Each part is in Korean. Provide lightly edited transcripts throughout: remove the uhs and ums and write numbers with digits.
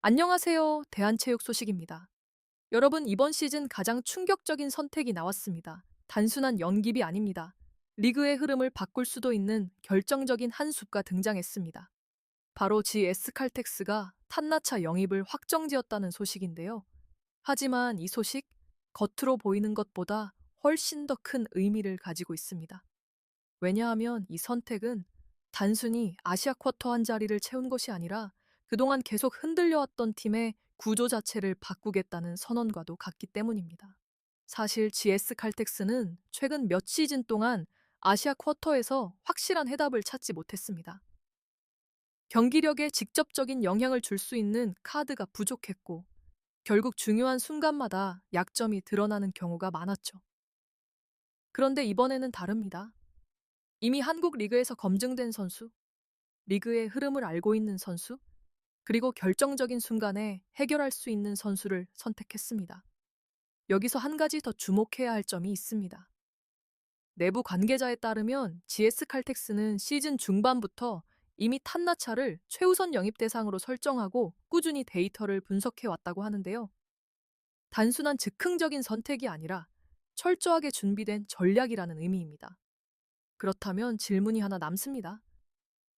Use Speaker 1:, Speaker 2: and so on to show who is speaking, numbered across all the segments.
Speaker 1: 안녕하세요. 대한체육 소식입니다. 여러분, 이번 시즌 가장 충격적인 선택이 나왔습니다. 단순한 연깁이 아닙니다. 리그의 흐름을 바꿀 수도 있는 결정적인 한 수가 등장했습니다. 바로 GS 칼텍스가 탄나차 영입을 확정지었다는 소식인데요. 하지만 이 소식, 겉으로 보이는 것보다 훨씬 더 큰 의미를 가지고 있습니다. 왜냐하면 이 선택은 단순히 아시아 쿼터 한 자리를 채운 것이 아니라 그동안 계속 흔들려왔던 팀의 구조 자체를 바꾸겠다는 선언과도 같기 때문입니다. 사실 GS 칼텍스는 최근 몇 시즌 동안 아시아 쿼터에서 확실한 해답을 찾지 못했습니다. 경기력에 직접적인 영향을 줄 수 있는 카드가 부족했고, 결국 중요한 순간마다 약점이 드러나는 경우가 많았죠. 그런데 이번에는 다릅니다. 이미 한국 리그에서 검증된 선수, 리그의 흐름을 알고 있는 선수, 그리고 결정적인 순간에 해결할 수 있는 선수를 선택했습니다. 여기서 한 가지 더 주목해야 할 점이 있습니다. 내부 관계자에 따르면 GS 칼텍스는 시즌 중반부터 이미 탄나차를 최우선 영입 대상으로 설정하고 꾸준히 데이터를 분석해 왔다고 하는데요. 단순한 즉흥적인 선택이 아니라 철저하게 준비된 전략이라는 의미입니다. 그렇다면 질문이 하나 남습니다.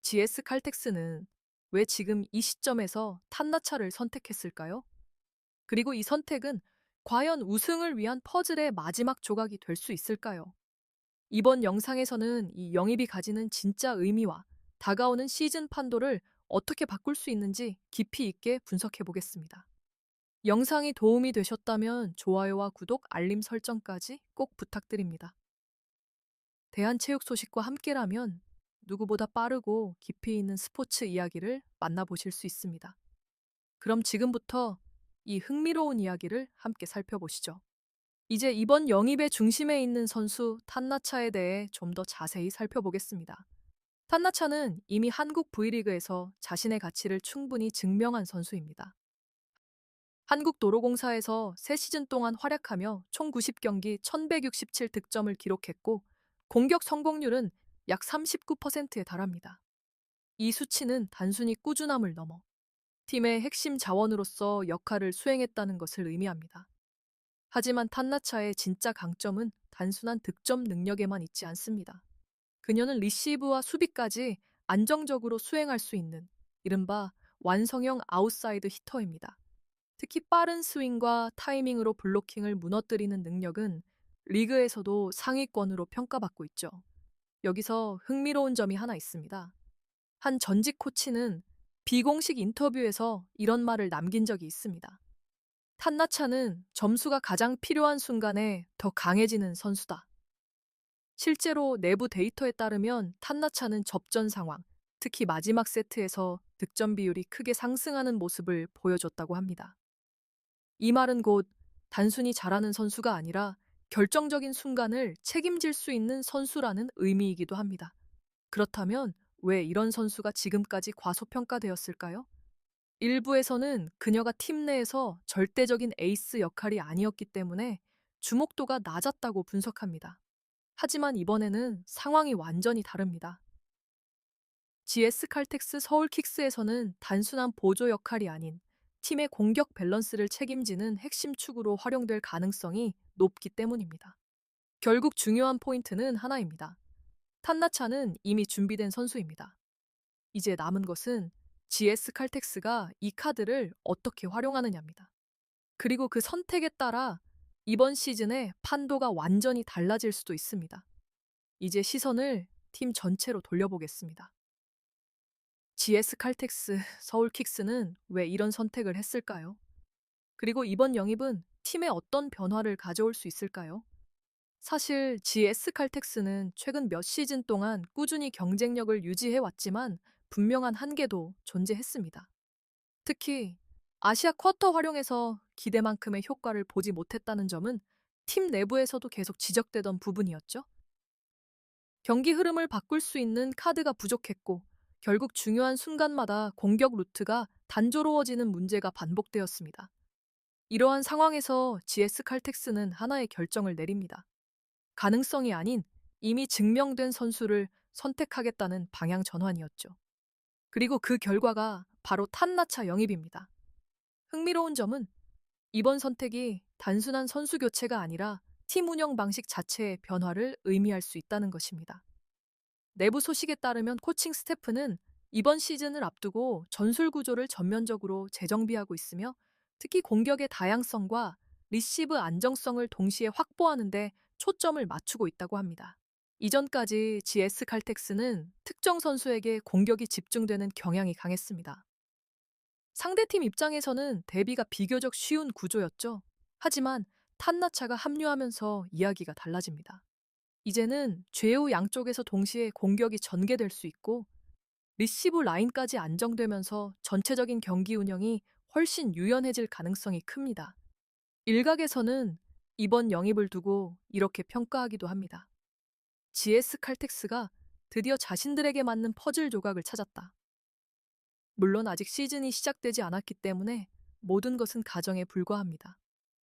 Speaker 1: GS 칼텍스는 왜 지금 이 시점에서 탄나차를 선택했을까요? 그리고 이 선택은 과연 우승을 위한 퍼즐의 마지막 조각이 될 수 있을까요? 이번 영상에서는 이 영입이 가지는 진짜 의미와 다가오는 시즌 판도를 어떻게 바꿀 수 있는지 깊이 있게 분석해 보겠습니다. 영상이 도움이 되셨다면 좋아요와 구독, 알림 설정까지 꼭 부탁드립니다. 대한체육 소식과 함께라면 누구보다 빠르고 깊이 있는 스포츠 이야기를 만나보실 수 있습니다. 그럼 지금부터 이 흥미로운 이야기를 함께 살펴보시죠. 이제 이번 영입의 중심에 있는 선수 탄나차에 대해 좀 더 자세히 살펴보겠습니다. 탄나차는 이미 한국 V리그에서 자신의 가치를 충분히 증명한 선수입니다. 한국도로공사에서 3시즌 동안 활약하며 총 90경기 1167득점을 기록했고 공격 성공률은 약 39%에 달합니다. 이 수치는 단순히 꾸준함을 넘어 팀의 핵심 자원으로서 역할을 수행했다는 것을 의미합니다. 하지만 탄나차의 진짜 강점은 단순한 득점 능력에만 있지 않습니다. 그녀는 리시브와 수비까지 안정적으로 수행할 수 있는 이른바 완성형 아웃사이드 히터입니다. 특히 빠른 스윙과 타이밍으로 블로킹을 무너뜨리는 능력은 리그에서도 상위권으로 평가받고 있죠. 여기서 흥미로운 점이 하나 있습니다. 한 전직 코치는 비공식 인터뷰에서 이런 말을 남긴 적이 있습니다. 탄나차는 점수가 가장 필요한 순간에 더 강해지는 선수다. 실제로 내부 데이터에 따르면 탄나차는 접전 상황, 특히 마지막 세트에서 득점 비율이 크게 상승하는 모습을 보여줬다고 합니다. 이 말은 곧 단순히 잘하는 선수가 아니라 결정적인 순간을 책임질 수 있는 선수라는 의미이기도 합니다. 그렇다면 왜 이런 선수가 지금까지 과소평가되었을까요? 일부에서는 그녀가 팀 내에서 절대적인 에이스 역할이 아니었기 때문에 주목도가 낮았다고 분석합니다. 하지만 이번에는 상황이 완전히 다릅니다. GS 칼텍스 서울 킥스에서는 단순한 보조 역할이 아닌 팀의 공격 밸런스를 책임지는 핵심 축으로 활용될 가능성이 높기 때문입니다. 결국 중요한 포인트는 하나입니다. 탄나차는 이미 준비된 선수입니다. 이제 남은 것은 GS 칼텍스가 이 카드를 어떻게 활용하느냐입니다. 그리고 그 선택에 따라 이번 시즌의 판도가 완전히 달라질 수도 있습니다. 이제 시선을 팀 전체로 돌려보겠습니다. GS 칼텍스, 서울 킥스는 왜 이런 선택을 했을까요? 그리고 이번 영입은 팀에 어떤 변화를 가져올 수 있을까요? 사실 GS 칼텍스는 최근 몇 시즌 동안 꾸준히 경쟁력을 유지해 왔지만 분명한 한계도 존재했습니다. 특히 아시아 쿼터 활용에서 기대만큼의 효과를 보지 못했다는 점은 팀 내부에서도 계속 지적되던 부분이었죠. 경기 흐름을 바꿀 수 있는 카드가 부족했고 결국 중요한 순간마다 공격 루트가 단조로워지는 문제가 반복되었습니다. 이러한 상황에서 GS 칼텍스는 하나의 결정을 내립니다. 가능성이 아닌 이미 증명된 선수를 선택하겠다는 방향 전환이었죠. 그리고 그 결과가 바로 탄나차 영입입니다. 흥미로운 점은 이번 선택이 단순한 선수 교체가 아니라 팀 운영 방식 자체의 변화를 의미할 수 있다는 것입니다. 내부 소식에 따르면 코칭 스태프는 이번 시즌을 앞두고 전술 구조를 전면적으로 재정비하고 있으며 특히 공격의 다양성과 리시브 안정성을 동시에 확보하는 데 초점을 맞추고 있다고 합니다. 이전까지 GS 칼텍스는 특정 선수에게 공격이 집중되는 경향이 강했습니다. 상대팀 입장에서는 대비가 비교적 쉬운 구조였죠. 하지만 탄나차가 합류하면서 이야기가 달라집니다. 이제는 좌우 양쪽에서 동시에 공격이 전개될 수 있고 리시브 라인까지 안정되면서 전체적인 경기 운영이 훨씬 유연해질 가능성이 큽니다. 일각에서는 이번 영입을 두고 이렇게 평가하기도 합니다. GS 칼텍스가 드디어 자신들에게 맞는 퍼즐 조각을 찾았다. 물론 아직 시즌이 시작되지 않았기 때문에 모든 것은 가정에 불과합니다.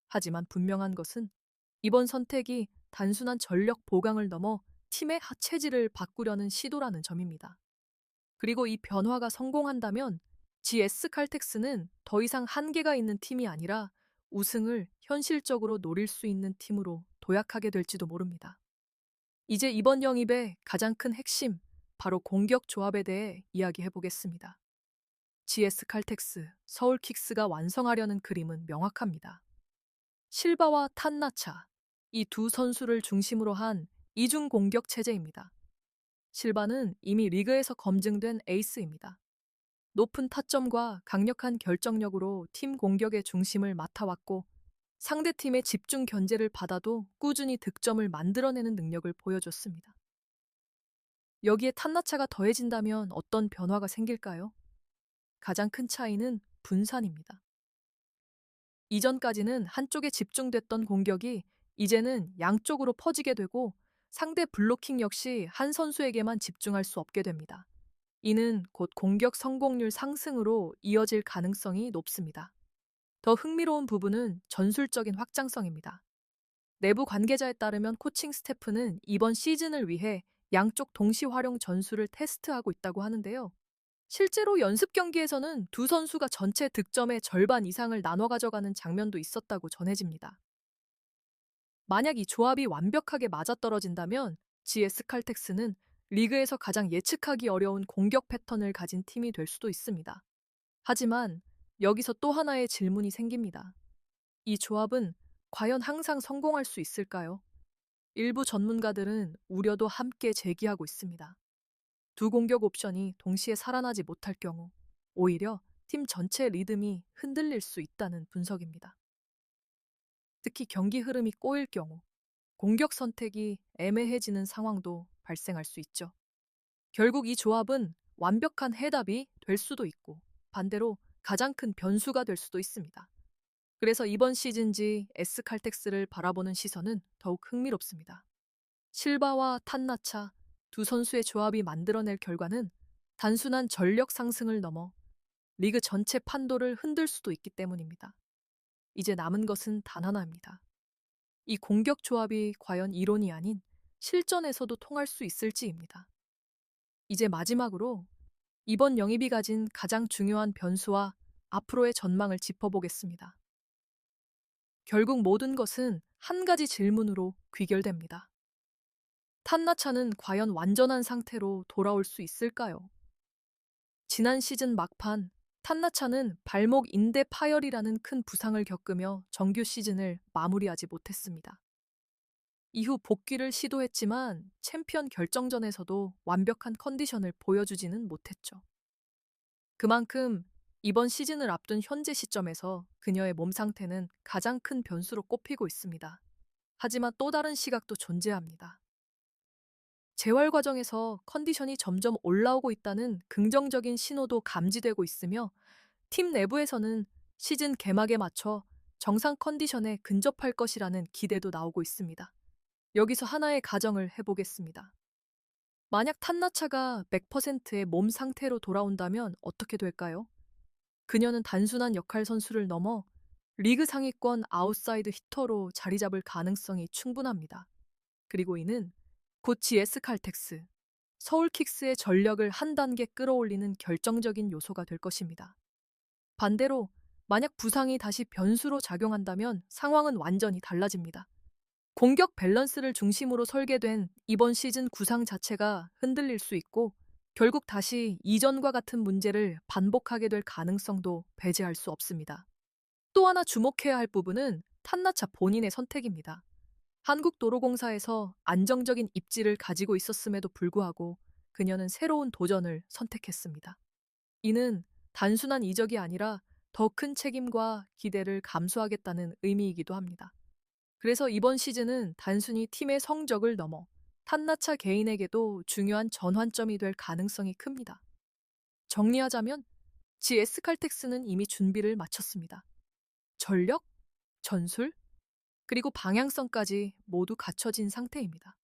Speaker 1: 하지만 분명한 것은 이번 선택이 단순한 전력 보강을 넘어 팀의 하체질을 바꾸려는 시도라는 점입니다. 그리고 이 변화가 성공한다면 GS 칼텍스는 더 이상 한계가 있는 팀이 아니라 우승을 현실적으로 노릴 수 있는 팀으로 도약하게 될지도 모릅니다. 이제 이번 영입의 가장 큰 핵심, 바로 공격 조합에 대해 이야기해 보겠습니다. GS 칼텍스, 서울 킥스가 완성하려는 그림은 명확합니다. 실바와 탄나차, 이 두 선수를 중심으로 한 이중 공격 체제입니다. 실바는 이미 리그에서 검증된 에이스입니다. 높은 타점과 강력한 결정력으로 팀 공격의 중심을 맡아왔고 상대팀의 집중 견제를 받아도 꾸준히 득점을 만들어내는 능력을 보여줬습니다. 여기에 탄나차가 더해진다면 어떤 변화가 생길까요? 가장 큰 차이는 분산입니다. 이전까지는 한쪽에 집중됐던 공격이 이제는 양쪽으로 퍼지게 되고 상대 블로킹 역시 한 선수에게만 집중할 수 없게 됩니다. 이는 곧 공격 성공률 상승으로 이어질 가능성이 높습니다. 더 흥미로운 부분은 전술적인 확장성입니다. 내부 관계자에 따르면 코칭 스태프는 이번 시즌을 위해 양쪽 동시 활용 전술을 테스트하고 있다고 하는데요. 실제로 연습 경기에서는 두 선수가 전체 득점의 절반 이상을 나눠 가져가는 장면도 있었다고 전해집니다. 만약 이 조합이 완벽하게 맞아떨어진다면 GS 칼텍스는 리그에서 가장 예측하기 어려운 공격 패턴을 가진 팀이 될 수도 있습니다. 하지만 여기서 또 하나의 질문이 생깁니다. 이 조합은 과연 항상 성공할 수 있을까요? 일부 전문가들은 우려도 함께 제기하고 있습니다. 두 공격 옵션이 동시에 살아나지 못할 경우 오히려 팀 전체 리듬이 흔들릴 수 있다는 분석입니다. 특히 경기 흐름이 꼬일 경우 공격 선택이 애매해지는 상황도 발생할 수 있죠. 결국 이 조합은 완벽한 해답이 될 수도 있고 반대로 가장 큰 변수가 될 수도 있습니다. 그래서 이번 시즌 GS 칼텍스를 바라보는 시선은 더욱 흥미롭습니다. 실바와 탄나차 두 선수의 조합이 만들어낼 결과는 단순한 전력 상승을 넘어 리그 전체 판도를 흔들 수도 있기 때문입니다. 이제 남은 것은 단 하나입니다. 이 공격 조합이 과연 이론이 아닌 실전에서도 통할 수 있을지입니다. 이제 마지막으로 이번 영입이 가진 가장 중요한 변수와 앞으로의 전망을 짚어보겠습니다. 결국 모든 것은 한 가지 질문으로 귀결됩니다. 탄나차는 과연 완전한 상태로 돌아올 수 있을까요? 지난 시즌 막판 탄나차는 발목 인대 파열이라는 큰 부상을 겪으며 정규 시즌을 마무리하지 못했습니다. 이후 복귀를 시도했지만 챔피언 결정전에서도 완벽한 컨디션을 보여주지는 못했죠. 그만큼 이번 시즌을 앞둔 현재 시점에서 그녀의 몸 상태는 가장 큰 변수로 꼽히고 있습니다. 하지만 또 다른 시각도 존재합니다. 재활 과정에서 컨디션이 점점 올라오고 있다는 긍정적인 신호도 감지되고 있으며 팀 내부에서는 시즌 개막에 맞춰 정상 컨디션에 근접할 것이라는 기대도 나오고 있습니다. 여기서 하나의 가정을 해보겠습니다. 만약 탄나차가 100%의 몸 상태로 돌아온다면 어떻게 될까요? 그녀는 단순한 역할 선수를 넘어 리그 상위권 아웃사이드 히터로 자리 잡을 가능성이 충분합니다. 그리고 이는 곧 GS 칼텍스, 서울 킥스의 전력을 한 단계 끌어올리는 결정적인 요소가 될 것입니다. 반대로 만약 부상이 다시 변수로 작용한다면 상황은 완전히 달라집니다. 공격 밸런스를 중심으로 설계된 이번 시즌 구상 자체가 흔들릴 수 있고 결국 다시 이전과 같은 문제를 반복하게 될 가능성도 배제할 수 없습니다. 또 하나 주목해야 할 부분은 탄나차 본인의 선택입니다. 한국도로공사에서 안정적인 입지를 가지고 있었음에도 불구하고 그녀는 새로운 도전을 선택했습니다. 이는 단순한 이적이 아니라 더 큰 책임과 기대를 감수하겠다는 의미이기도 합니다. 그래서 이번 시즌은 단순히 팀의 성적을 넘어 탄나차 개인에게도 중요한 전환점이 될 가능성이 큽니다. 정리하자면 GS 칼텍스는 이미 준비를 마쳤습니다. 전력, 전술, 그리고 방향성까지 모두 갖춰진 상태입니다.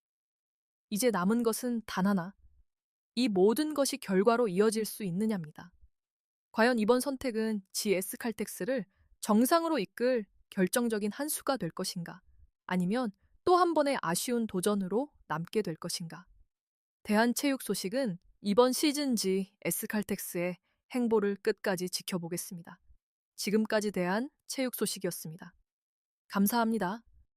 Speaker 1: 이제 남은 것은 단 하나, 이 모든 것이 결과로 이어질 수 있느냐입니다. 과연 이번 선택은 GS 칼텍스를 정상으로 이끌 결정적인 한 수가 될 것인가? 아니면 또 한 번의 아쉬운 도전으로 남게 될 것인가? 대한체육 소식은 이번 시즌 GS 칼텍스의 행보를 끝까지 지켜보겠습니다. 지금까지 대한체육 소식이었습니다. 감사합니다.